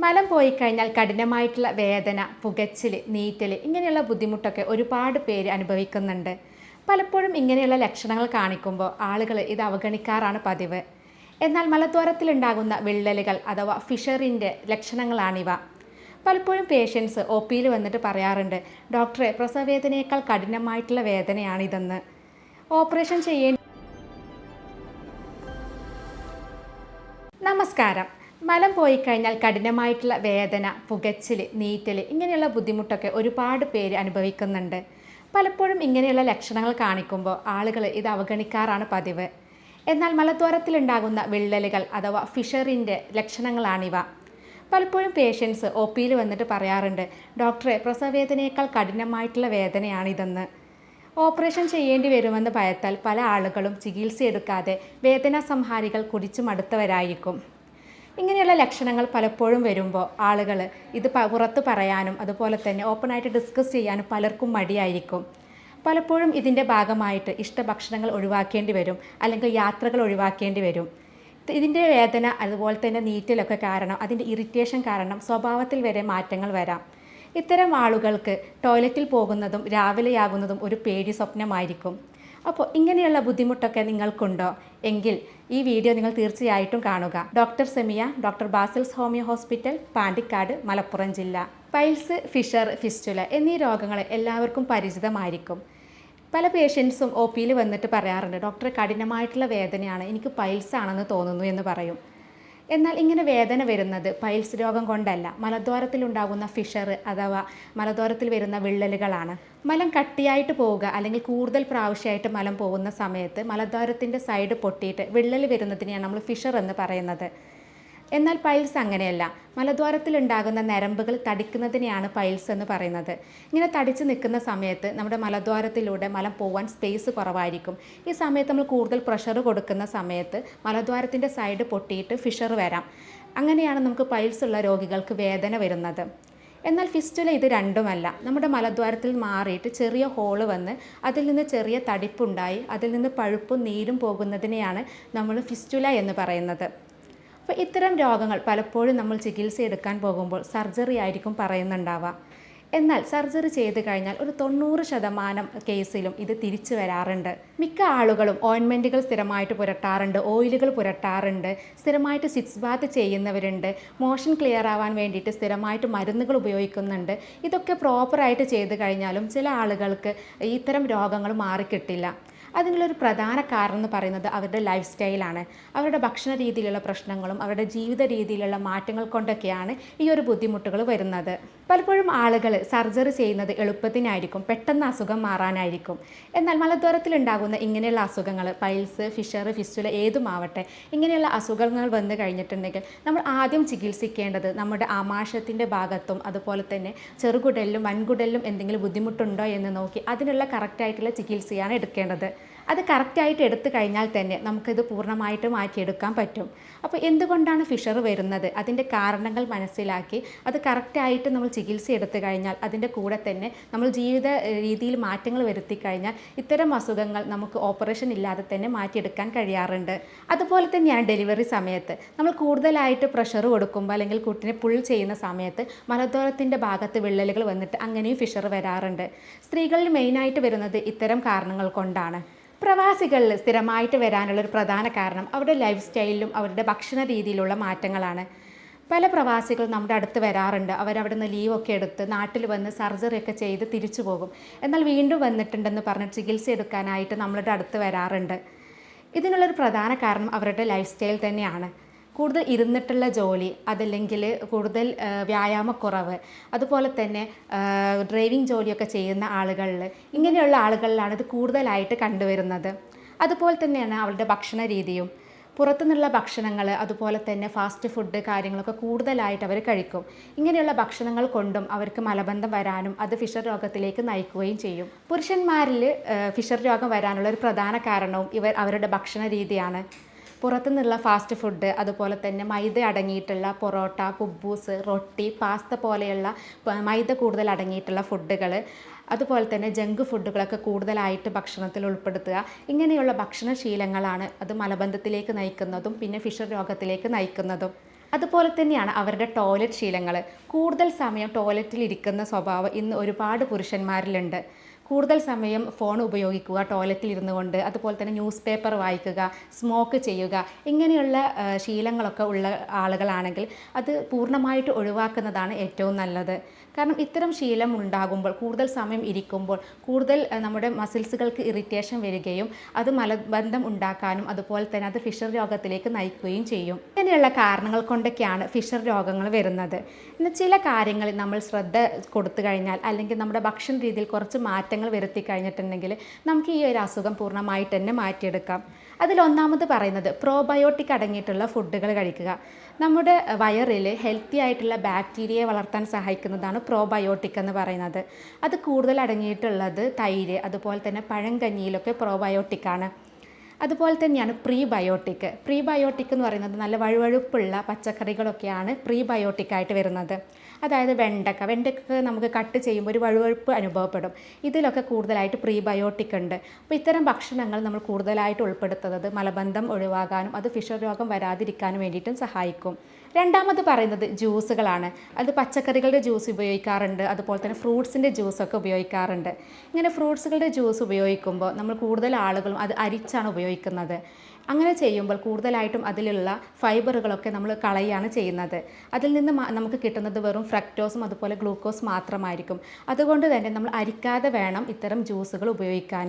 മലം പോയി കഴിഞ്ഞാൽ കഠിനമായിട്ടുള്ള വേദന, പുകച്ചിൽ, നീറ്റൽ ഇങ്ങനെയുള്ള ബുദ്ധിമുട്ടൊക്കെ ഒരുപാട് പേര് അനുഭവിക്കുന്നുണ്ട്. പലപ്പോഴും ഇങ്ങനെയുള്ള ലക്ഷണങ്ങൾ കാണിക്കുമ്പോൾ ആളുകൾ ഇത് അവഗണിക്കാറാണ് പതിവ്. എന്നാൽ മലദ്വാരത്തിലുണ്ടാകുന്ന വിള്ളലുകൾ അഥവാ ഫിഷറിൻ്റെ ലക്ഷണങ്ങളാണിവ. പലപ്പോഴും പേഷ്യൻസ് ഒ പിയിൽ വന്നിട്ട് പറയാറുണ്ട്, ഡോക്ടറെ പ്രസവവേദനയേക്കാൾ കഠിനമായിട്ടുള്ള വേദനയാണിതെന്ന്. ഓപ്പറേഷൻ ചെയ്യേണ്ടി. നമസ്കാരം. മലം പോയി കഴിഞ്ഞാൽ കഠിനമായിട്ടുള്ള വേദന, പുകച്ചിൽ, നീറ്റൽ ഇങ്ങനെയുള്ള ബുദ്ധിമുട്ടൊക്കെ ഒരുപാട് പേര് അനുഭവിക്കുന്നുണ്ട്. പലപ്പോഴും ഇങ്ങനെയുള്ള ലക്ഷണങ്ങൾ കാണിക്കുമ്പോൾ ആളുകൾ ഇത് അവഗണിക്കാറാണ് പതിവ്. എന്നാൽ മലദ്വാരത്തിലുണ്ടാകുന്ന വിള്ളലുകൾ അഥവാ ഫിഷറിൻ്റെ ലക്ഷണങ്ങളാണിവ. പലപ്പോഴും പേഷ്യൻസ് ഒ പിയിൽ വന്നിട്ട് പറയാറുണ്ട്, ഡോക്ടറെ പ്രസവവേദനയേക്കാൾ കഠിനമായിട്ടുള്ള വേദനയാണിതെന്ന്. ഓപ്പറേഷൻ ചെയ്യേണ്ടി വരുമെന്ന് ഭയത്താൽ പല ആളുകളും ചികിത്സയെടുക്കാതെ വേദനാ സംഹാരികൾ കുടിച്ചു മടുത്തവരായിരിക്കും. ഇങ്ങനെയുള്ള ലക്ഷണങ്ങൾ പലപ്പോഴും വരുമ്പോൾ ആളുകൾ ഇത് പുറത്ത് പറയാനും അതുപോലെ തന്നെ ഓപ്പണായിട്ട് ഡിസ്കസ് ചെയ്യാനും പലർക്കും മടിയായിരിക്കും. പലപ്പോഴും ഇതിൻ്റെ ഭാഗമായിട്ട് ഇഷ്ടഭക്ഷണങ്ങൾ ഒഴിവാക്കേണ്ടി വരും, അല്ലെങ്കിൽ യാത്രകൾ ഒഴിവാക്കേണ്ടി വരും. ഇതിൻ്റെ വേദന അതുപോലെ തന്നെ നീറ്റലൊക്കെ കാരണം, അതിൻ്റെ ഇറിറ്റേഷൻ കാരണം സ്വഭാവത്തിൽ വരെ മാറ്റങ്ങൾ വരാം. ഇത്തരം ആളുകൾക്ക് ടോയ്ലറ്റിൽ പോകുന്നതും രാവിലെയാകുന്നതും ഒരു പേടി സ്വപ്നമായിരിക്കും. അപ്പോൾ ഇങ്ങനെയുള്ള ബുദ്ധിമുട്ടൊക്കെ നിങ്ങൾക്കുണ്ടോ എങ്കിൽ ഈ വീഡിയോ നിങ്ങൾ തീർച്ചയായിട്ടും കാണുക. Doctor Semiya, doctor Basil's homeo hospital, Pandikkad, Malappuram ജില്ല. പൈൽസ്, ഫിഷർ, ഫിസ്റ്റുല എന്നീ രോഗങ്ങൾ എല്ലാവർക്കും പരിചിതമായിരിക്കും. പല പേഷ്യൻസും ഒ പിയിൽ വന്നിട്ട് പറയാറുണ്ട്, ഡോക്ടറെ കഠിനമായിട്ടുള്ള വേദനയാണ്, എനിക്ക് പൈൽസ് ആണെന്ന് തോന്നുന്നു എന്ന് പറയും. എന്നാൽ ഇങ്ങനെ വേദന വരുന്നത് പൈൽസ് രോഗം കൊണ്ടല്ല, മലദ്വാരത്തിലുണ്ടാകുന്ന ഫിഷർ അഥവാ മലദ്വാരത്തിൽ വരുന്ന വിള്ളലുകളാണ്. മലം കട്ടിയായിട്ട് പോവുക അല്ലെങ്കിൽ കൂടുതൽ പ്രാവശ്യമായിട്ട് മലം പോകുന്ന സമയത്ത് മലദ്വാരത്തിൻ്റെ സൈഡ് പൊട്ടിയിട്ട് വിള്ളൽ വരുന്നതിനെയാണ് നമ്മൾ ഫിഷർ എന്ന് പറയുന്നത്. എന്നാൽ പൈൽസ് അങ്ങനെയല്ല, മലദ്വാരത്തിലുണ്ടാകുന്ന നരമ്പുകൾ തടിക്കുന്നതിനെയാണ് പൈൽസ് എന്ന് പറയുന്നത്. ഇങ്ങനെ തടിച്ച് നിൽക്കുന്ന സമയത്ത് നമ്മുടെ മലദ്വാരത്തിലൂടെ മലം പോകാൻ സ്പേസ് കുറവായിരിക്കും. ഈ സമയത്ത് നമ്മൾ കൂടുതൽ പ്രഷർ കൊടുക്കുന്ന സമയത്ത് മലദ്വാരത്തിൻ്റെ സൈഡ് പൊട്ടിയിട്ട് ഫിഷർ വരാം. അങ്ങനെയാണ് നമുക്ക് പൈൽസ് ഉള്ള രോഗികൾക്ക് വേദന വരുന്നത്. എന്നാൽ ഫിസ്റ്റുല ഇത് രണ്ടുമല്ല. നമ്മുടെ മലദ്വാരത്തിൽ മാറിയിട്ട് ചെറിയ ഹോള് വന്ന് അതിൽ നിന്ന് ചെറിയ തടിപ്പുണ്ടായി അതിൽ നിന്ന് പഴുപ്പും നീരും പോകുന്നതിനെയാണ് നമ്മൾ ഫിസ്റ്റുല എന്ന് പറയുന്നത്. അപ്പോൾ ഇത്തരം രോഗങ്ങൾ പലപ്പോഴും നമ്മൾ ചികിത്സ എടുക്കാൻ പോകുമ്പോൾ സർജറി ആയിരിക്കും പറയുന്നുണ്ടാവുക. എന്നാൽ സർജറി ചെയ്ത് കഴിഞ്ഞാൽ ഒരു 90% കേസിലും ഇത് തിരിച്ചു വരാറുണ്ട്. മിക്ക ആളുകളും ഓയിൻമെൻറ്റുകൾ സ്ഥിരമായിട്ട് പുരട്ടാറുണ്ട്, ഓയിലുകൾ പുരട്ടാറുണ്ട്, സ്ഥിരമായിട്ട് സിറ്റ്സ് ബാത്ത് ചെയ്യുന്നവരുണ്ട്, മോഷൻ ക്ലിയർ ആവാൻ വേണ്ടിയിട്ട് സ്ഥിരമായിട്ട് മരുന്നുകൾ ഉപയോഗിക്കുന്നുണ്ട്. ഇതൊക്കെ പ്രോപ്പറായിട്ട് ചെയ്ത് കഴിഞ്ഞാലും ചില ആളുകൾക്ക് ഇത്തരം രോഗങ്ങൾ മാറിക്കിട്ടില്ല. അതിനുള്ളൊരു പ്രധാന കാരണം എന്ന് പറയുന്നത് അവരുടെ ലൈഫ് സ്റ്റൈലാണ്. അവരുടെ ഭക്ഷണ രീതിയിലുള്ള പ്രശ്നങ്ങളും അവരുടെ ജീവിത രീതിയിലുള്ള മാറ്റങ്ങൾ കൊണ്ടൊക്കെയാണ് ഈ ഒരു ബുദ്ധിമുട്ടുകൾ വരുന്നത്. പലപ്പോഴും ആളുകൾ സർജറി ചെയ്യുന്നത് എളുപ്പത്തിനായിരിക്കും, പെട്ടെന്ന് അസുഖം മാറാനായിരിക്കും. എന്നാൽ മലദ്വാരത്തിലുണ്ടാകുന്ന ഇങ്ങനെയുള്ള അസുഖങ്ങൾ, പൈൽസ്, ഫിഷർ, ഫിസ്റ്റുല ഏതുമാവട്ടെ, ഇങ്ങനെയുള്ള അസുഖങ്ങൾ വന്നു കഴിഞ്ഞിട്ടുണ്ടെങ്കിൽ നമ്മൾ ആദ്യം ചികിത്സിക്കേണ്ടത് നമ്മുടെ ആമാശയത്തിൻ്റെ ഭാഗത്തും അതുപോലെ തന്നെ ചെറുകുടലിലും വൻകുടലിലും എന്തെങ്കിലും ബുദ്ധിമുട്ടുണ്ടോ എന്ന് നോക്കി അതിനുള്ള കറക്റ്റായിട്ടുള്ള ചികിത്സയാണ് എടുക്കേണ്ടത്. അത് കറക്റ്റായിട്ട് എടുത്തു കഴിഞ്ഞാൽ തന്നെ നമുക്കിത് പൂർണ്ണമായിട്ട് മാറ്റിയെടുക്കാൻ പറ്റും. അപ്പോൾ എന്തുകൊണ്ടാണ് ഫിഷർ വരുന്നത്, അതിൻ്റെ കാരണങ്ങൾ മനസ്സിലാക്കി അത് കറക്റ്റായിട്ട് നമ്മൾ ചികിത്സ എടുത്തു കഴിഞ്ഞാൽ അതിൻ്റെ കൂടെ തന്നെ നമ്മൾ ജീവിത രീതിയിൽ മാറ്റങ്ങൾ വരുത്തി കഴിഞ്ഞാൽ ഇത്തരം അസുഖങ്ങൾ നമുക്ക് ഓപ്പറേഷൻ ഇല്ലാതെ തന്നെ മാറ്റിയെടുക്കാൻ കഴിയാറുണ്ട്. അതുപോലെ തന്നെയാണ് ഡെലിവറി സമയത്ത് നമ്മൾ കൂടുതലായിട്ട് പ്രഷർ കൊടുക്കുമ്പോൾ അല്ലെങ്കിൽ കുട്ടിനെ പുൾ ചെയ്യുന്ന സമയത്ത് മലദ്വാരത്തിൻ്റെ ഭാഗത്ത് വിള്ളലുകൾ വന്നിട്ട് അങ്ങനെയും ഫിഷർ വരാറുണ്ട്. സ്ത്രീകളിൽ മെയിനായിട്ട് വരുന്നത് ഇത്തരം കാരണങ്ങൾ കൊണ്ടാണ്. പ്രവാസികളിൽ സ്ഥിരമായിട്ട് വരാനുള്ളൊരു പ്രധാന കാരണം അവരുടെ ലൈഫ് സ്റ്റൈലിലും അവരുടെ ഭക്ഷണ രീതിയിലുള്ള മാറ്റങ്ങളാണ്. പല പ്രവാസികളും നമ്മുടെ അടുത്ത് വരാറുണ്ട്. അവരവിടെ നിന്ന് ലീവൊക്കെ എടുത്ത് നാട്ടിൽ വന്ന് സർജറിയൊക്കെ ചെയ്ത് തിരിച്ചു പോകും. എന്നാൽ വീണ്ടും വന്നിട്ടുണ്ടെന്ന് പറഞ്ഞ് ചികിത്സ എടുക്കാനായിട്ട് നമ്മളുടെ അടുത്ത് വരാറുണ്ട്. ഇതിനുള്ളൊരു പ്രധാന കാരണം അവരുടെ ലൈഫ് സ്റ്റൈൽ തന്നെയാണ്. കൂടുതൽ ഇരുന്നിട്ടുള്ള ജോലി, അതല്ലെങ്കിൽ കൂടുതൽ വ്യായാമക്കുറവ്, അതുപോലെ തന്നെ ഡ്രൈവിംഗ് ജോലിയൊക്കെ ചെയ്യുന്ന ആളുകളിൽ, ഇങ്ങനെയുള്ള ആളുകളിലാണ് ഇത് കൂടുതലായിട്ട് കണ്ടുവരുന്നത്. അതുപോലെ തന്നെയാണ് അവരുടെ ഭക്ഷണ രീതിയും. പുറത്തുനിന്നുള്ള ഭക്ഷണങ്ങൾ, അതുപോലെ തന്നെ ഫാസ്റ്റ് ഫുഡ് കാര്യങ്ങളൊക്കെ കൂടുതലായിട്ട് അവർ കഴിക്കും. ഇങ്ങനെയുള്ള ഭക്ഷണങ്ങൾ കൊണ്ടും അവർക്ക് മലബന്ധം വരാനും അത് ഫിഷർ രോഗത്തിലേക്ക് നയിക്കുകയും ചെയ്യും. പുരുഷന്മാരിൽ ഫിഷർ രോഗം വരാനുള്ള ഒരു പ്രധാന കാരണവും അവരുടെ ഭക്ഷണ രീതിയാണ്. പുറത്തുനിന്നുള്ള ഫാസ്റ്റ് ഫുഡ്, അതുപോലെ തന്നെ മൈദ അടങ്ങിയിട്ടുള്ള പൊറോട്ട, കുബൂസ്, റൊട്ടി, പാസ്ത പോലെയുള്ള മൈദ കൂടുതൽ അടങ്ങിയിട്ടുള്ള ഫുഡുകൾ, അതുപോലെ തന്നെ ജങ്ക് ഫുഡുകളൊക്കെ കൂടുതലായിട്ട് ഭക്ഷണത്തിൽ ഉൾപ്പെടുത്തുക. ഇങ്ങനെയുള്ള ഭക്ഷണശീലങ്ങളാണ് അത് മലബന്ധത്തിലേക്ക് നയിക്കുന്നതും പിന്നെ ഫിഷർ രോഗത്തിലേക്ക് നയിക്കുന്നതും. അതുപോലെ തന്നെയാണ് അവരുടെ ടോയ്ലറ്റ് ശീലങ്ങൾ. കൂടുതൽ സമയം ടോയ്ലറ്റിൽ ഇരിക്കുന്ന സ്വഭാവം ഇന്ന് ഒരുപാട് പുരുഷന്മാരിലുണ്ട്. കൂടുതൽ സമയം ഫോൺ ഉപയോഗിക്കുക ടോയ്ലറ്റിൽ ഇരുന്നു കൊണ്ട്, അതുപോലെ തന്നെ ന്യൂസ് പേപ്പർ വായിക്കുക, സ്മോക്ക് ചെയ്യുക, ഇങ്ങനെയുള്ള ശീലങ്ങളൊക്കെ ഉള്ള ആളുകളാണെങ്കിൽ അത് പൂർണ്ണമായിട്ട് ഒഴിവാക്കുന്നതാണ് ഏറ്റവും നല്ലത്. കാരണം ഇത്തരം ശീലം ഉണ്ടാകുമ്പോൾ, കൂടുതൽ സമയം ഇരിക്കുമ്പോൾ കൂടുതൽ നമ്മുടെ മസിൽസുകൾക്ക് ഇറിറ്റേഷൻ വരികയും അത് മലബന്ധം ഉണ്ടാക്കാനും അതുപോലെ തന്നെ അത് ഫിഷർ രോഗത്തിലേക്ക് നയിക്കുകയും ചെയ്യും. ഇങ്ങനെയുള്ള കാരണങ്ങൾ കൊണ്ടൊക്കെയാണ് ഫിഷർ രോഗങ്ങൾ വരുന്നത്. ഇന്ന് ചില കാര്യങ്ങളിൽ നമ്മൾ ശ്രദ്ധ കൊടുത്തു കഴിഞ്ഞാൽ, അല്ലെങ്കിൽ നമ്മുടെ ഭക്ഷണ രീതിയിൽ കുറച്ച് മാറ്റങ്ങൾ വരുത്തി കഴിഞ്ഞിട്ടുണ്ടെങ്കിൽ നമുക്ക് ഈ ഒരു അസുഖം പൂർണ്ണമായിട്ട് തന്നെ മാറ്റിയെടുക്കാം. അതിലൊന്നാമത് പറയുന്നത് പ്രോബയോട്ടിക് അടങ്ങിയിട്ടുള്ള ഫുഡുകൾ കഴിക്കുക. നമ്മുടെ വയറിൽ ഹെൽത്തി ആയിട്ടുള്ള ബാക്ടീരിയയെ വളർത്താൻ സഹായിക്കുന്നതാണ് പ്രോബയോട്ടിക് എന്ന് പറയുന്നത്. അത് കൂടുതൽ അടങ്ങിയിട്ടുള്ളത് തൈര്, അതുപോലെ തന്നെ പഴങ്കഞ്ഞിയിലൊക്കെ പ്രോബയോട്ടിക്കാണ്. അതുപോലെ തന്നെയാണ് പ്രീബയോട്ടിക്. പ്രീബയോട്ടിക് എന്ന് പറയുന്നത് നല്ല വഴുവഴുപ്പുള്ള പച്ചക്കറികളൊക്കെയാണ് പ്രീബയോട്ടിക്കായിട്ട് വരുന്നത്. അതായത് വെണ്ടയ്ക്ക നമുക്ക് കട്ട് ചെയ്യുമ്പോൾ ഒരു വഴുവഴുപ്പ് അനുഭവപ്പെടും. ഇതിലൊക്കെ കൂടുതലായിട്ട് പ്രീബയോട്ടിക് ഉണ്ട്. അപ്പോൾ ഇത്തരം ഭക്ഷണങ്ങൾ നമ്മൾ കൂടുതലായിട്ട് ഉൾപ്പെടുത്തുന്നത് മലബന്ധം ഒഴിവാകാനും അത് ഫിഷർ രോഗം വരാതിരിക്കാനും വേണ്ടിയിട്ടും സഹായിക്കും. രണ്ടാമത് പറയുന്നത് ജ്യൂസുകളാണ്. അത് പച്ചക്കറികളുടെ ജ്യൂസ് ഉപയോഗിക്കാറുണ്ട്, അതുപോലെ തന്നെ ഫ്രൂട്ട്സിൻ്റെ ജ്യൂസൊക്കെ ഉപയോഗിക്കാറുണ്ട്. ഇങ്ങനെ ഫ്രൂട്ട്സുകളുടെ ജ്യൂസ് ഉപയോഗിക്കുമ്പോൾ നമ്മൾ കൂടുതൽ ആളുകളും അത് അരിച്ചാണ് ഉപയോഗിക്കുന്നത്. അങ്ങനെ ചെയ്യുമ്പോൾ കൂടുതലായിട്ടും അതിലുള്ള ഫൈബറുകളൊക്കെ നമ്മൾ കളയുകയാണ് ചെയ്യുന്നത്. അതിൽ നിന്ന് നമുക്ക് കിട്ടുന്നത് വെറും ഫ്രക്ടോസും അതുപോലെ ഗ്ലൂക്കോസ് മാത്രമായിരിക്കും. അതുകൊണ്ട് തന്നെ നമ്മൾ അരിക്കാതെ വേണം ഇത്തരം ജ്യൂസുകൾ ഉപയോഗിക്കാൻ.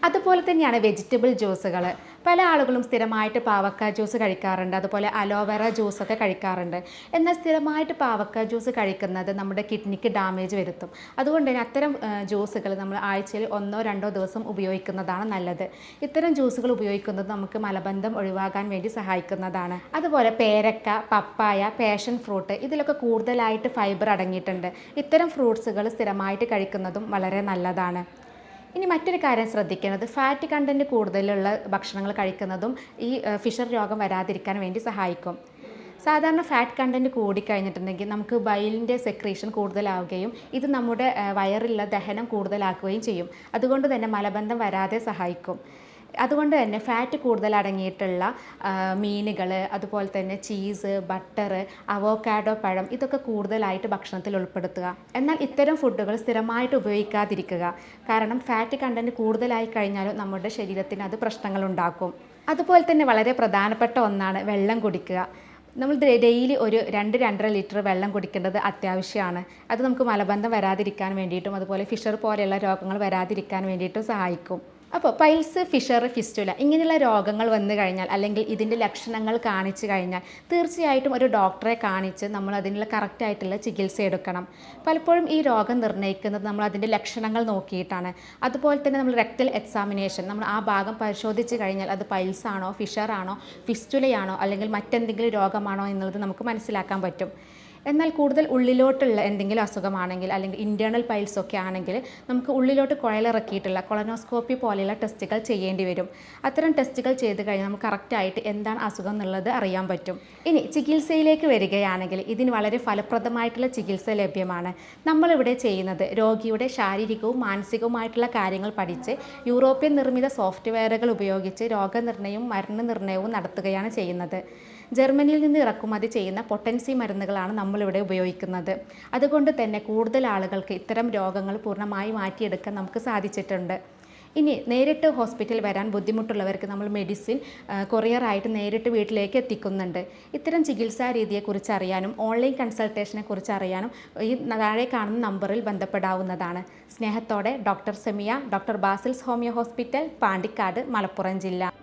അതുപോലെ തന്നെയാണ് വെജിറ്റബിൾ ജ്യൂസുകൾ. പല ആളുകളും സ്ഥിരമായിട്ട് പാവക്ക ജ്യൂസ് കഴിക്കാറുണ്ട്, അതുപോലെ അലോവേറ ജ്യൂസൊക്കെ കഴിക്കാറുണ്ട്. എന്നാൽ സ്ഥിരമായിട്ട് പാവക്ക ജ്യൂസ് കഴിക്കുന്നത് നമ്മുടെ കിഡ്നിക്ക് ഡാമേജ് വരുത്തും. അതുകൊണ്ട് തന്നെ അത്തരം ജ്യൂസുകൾ നമ്മൾ ആഴ്ചയിൽ 1-2 ദിവസം ഉപയോഗിക്കുന്നതാണ് നല്ലത്. ഇത്തരം ജ്യൂസുകൾ ഉപയോഗിക്കുന്നത് നമുക്ക് മലബന്ധം ഒഴിവാക്കാൻ വേണ്ടി സഹായിക്കുന്നതാണ്. അതുപോലെ പേരക്ക, പപ്പായ, പാഷൻ ഫ്രൂട്ട്, ഇതിലൊക്കെ കൂടുതലായിട്ട് ഫൈബർ അടങ്ങിയിട്ടുണ്ട്. ഇത്തരം ഫ്രൂട്ട്സുകൾ സ്ഥിരമായിട്ട് കഴിക്കുന്നതും വളരെ നല്ലതാണ്. ഇനി മറ്റൊരു കാര്യം ശ്രദ്ധിക്കേണ്ടത്, ഫാറ്റ് കണ്ടൻറ്റ് കൂടുതലുള്ള ഭക്ഷണങ്ങൾ കഴിക്കുന്നതും ഈ ഫിഷർ രോഗം വരാതിരിക്കാൻ വേണ്ടി സഹായിക്കും. സാധാരണ ഫാറ്റ് കണ്ടൻറ്റ് കൂടിക്കഴിഞ്ഞിട്ടുണ്ടെങ്കിൽ നമുക്ക് ബൈലിൻ്റെ സെക്രീഷൻ കൂടുതലാവുകയും ഇത് നമ്മുടെ വയറിലുള്ള ദഹനം കൂടുതലാക്കുകയും ചെയ്യും. അതുകൊണ്ട് തന്നെ മലബന്ധം വരാതെ സഹായിക്കും. അതുകൊണ്ട് തന്നെ ഫാറ്റ് കൂടുതൽ അടങ്ങിയിട്ടുള്ള മീനുകൾ, അതുപോലെ തന്നെ ചീസ്, ബട്ടർ, അവോക്കാഡോ പഴം, ഇതൊക്കെ കൂടുതലായിട്ട് ഭക്ഷണത്തിൽ ഉൾപ്പെടുത്തുക. എന്നാൽ ഇത്തരം ഫുഡുകൾ സ്ഥിരമായിട്ട് ഉപയോഗിക്കാതിരിക്കുക. കാരണം ഫാറ്റ് കണ്ടൻറ്റ് കൂടുതലായി കഴിഞ്ഞാലും നമ്മുടെ ശരീരത്തിന് അത് പ്രശ്നങ്ങളുണ്ടാക്കും. അതുപോലെ തന്നെ വളരെ പ്രധാനപ്പെട്ട ഒന്നാണ് വെള്ളം കുടിക്കുക. നമ്മൾ ഡെയിലി ഒരു 2-2.5 ലിറ്റർ വെള്ളം കുടിക്കേണ്ടത് അത്യാവശ്യമാണ്. അത് നമുക്ക് മലബന്ധം വരാതിരിക്കാൻ വേണ്ടിയിട്ടും അതുപോലെ ഫിഷർ പോലെയുള്ള രോഗങ്ങൾ വരാതിരിക്കാൻ വേണ്ടിയിട്ടും സഹായിക്കും. അപ്പോൾ പൈൽസ്, ഫിഷർ, ഫിസ്റ്റുല ഇങ്ങനെയുള്ള രോഗങ്ങൾ വന്നു കഴിഞ്ഞാൽ, അല്ലെങ്കിൽ ഇതിൻ്റെ ലക്ഷണങ്ങൾ കാണിച്ചു കഴിഞ്ഞാൽ തീർച്ചയായിട്ടും ഒരു ഡോക്ടറെ കാണിച്ച് നമ്മൾ അതിനുള്ള കറക്റ്റായിട്ടുള്ള ചികിത്സ എടുക്കണം. പലപ്പോഴും ഈ രോഗം നിർണ്ണയിക്കുന്നത് നമ്മൾ അതിൻ്റെ ലക്ഷണങ്ങൾ നോക്കിയിട്ടാണ്. അതുപോലെ തന്നെ നമ്മൾ റെക്ടൽ എക്സാമിനേഷൻ, നമ്മൾ ആ ഭാഗം പരിശോധിച്ച് കഴിഞ്ഞാൽ അത് പൈൽസ് ആണോ, ഫിഷർ ആണോ, ഫിസ്റ്റുലയാണോ, അല്ലെങ്കിൽ മറ്റെന്തെങ്കിലും രോഗമാണോ എന്നുള്ളത് നമുക്ക് മനസ്സിലാക്കാൻ പറ്റും. എന്നാൽ കൂടുതൽ ഉള്ളിലോട്ടുള്ള എന്തെങ്കിലും അസുഖമാണെങ്കിൽ, അല്ലെങ്കിൽ ഇൻറ്റേർണൽ പൈൽസ് ഒക്കെ ആണെങ്കിൽ നമുക്ക് ഉള്ളിലോട്ട് കുഴലിറക്കിയിട്ടുള്ള കൊളനോസ്കോപ്പി പോലെയുള്ള ടെസ്റ്റുകൾ ചെയ്യേണ്ടി വരും. അത്തരം ടെസ്റ്റുകൾ ചെയ്ത് കഴിഞ്ഞാൽ നമുക്ക് കറക്റ്റായിട്ട് എന്താണ് അസുഖം എന്നുള്ളത് അറിയാൻ പറ്റും. ഇനി ചികിത്സയിലേക്ക് വരികയാണെങ്കിൽ ഇതിന് വളരെ ഫലപ്രദമായിട്ടുള്ള ചികിത്സ ലഭ്യമാണ്. നമ്മളിവിടെ ചെയ്യുന്നത് രോഗിയുടെ ശാരീരികവും മാനസികവുമായിട്ടുള്ള കാര്യങ്ങൾ പഠിച്ച് യൂറോപ്യൻ നിർമ്മിത സോഫ്റ്റ്വെയറുകൾ ഉപയോഗിച്ച് രോഗനിർണയവും മരണനിർണയവും നടത്തുകയാണ് ചെയ്യുന്നത്. ജർമ്മനിയിൽ നിന്ന് ഇറക്കുമതി ചെയ്യുന്ന പൊട്ടൻസി മരുന്നുകളാണ് നമ്മളിവിടെ ഉപയോഗിക്കുന്നത്. അതുകൊണ്ട് തന്നെ കൂടുതൽ ആളുകൾക്ക് ഇത്തരം രോഗങ്ങൾ പൂർണ്ണമായി മാറ്റിയെടുക്കാൻ നമുക്ക് സാധിച്ചിട്ടുണ്ട്. ഇനി നേരിട്ട് ഹോസ്പിറ്റൽ വരാൻ ബുദ്ധിമുട്ടുള്ളവർക്ക് നമ്മൾ മെഡിസിൻ കൊറിയറായിട്ട് നേരിട്ട് വീട്ടിലേക്ക് എത്തിക്കുന്നുണ്ട്. ഇത്തരം ചികിത്സാ രീതിയെക്കുറിച്ച് അറിയാനും ഓൺലൈൻ കൺസൾട്ടേഷനെ കുറിച്ച് അറിയാനും ഈ താഴെ കാണുന്ന നമ്പറിൽ ബന്ധപ്പെടാവുന്നതാണ്. സ്നേഹത്തോടെ doctor Semiya, doctor Basil's homeo hospital, Pandikkad, Malappuram ജില്ല.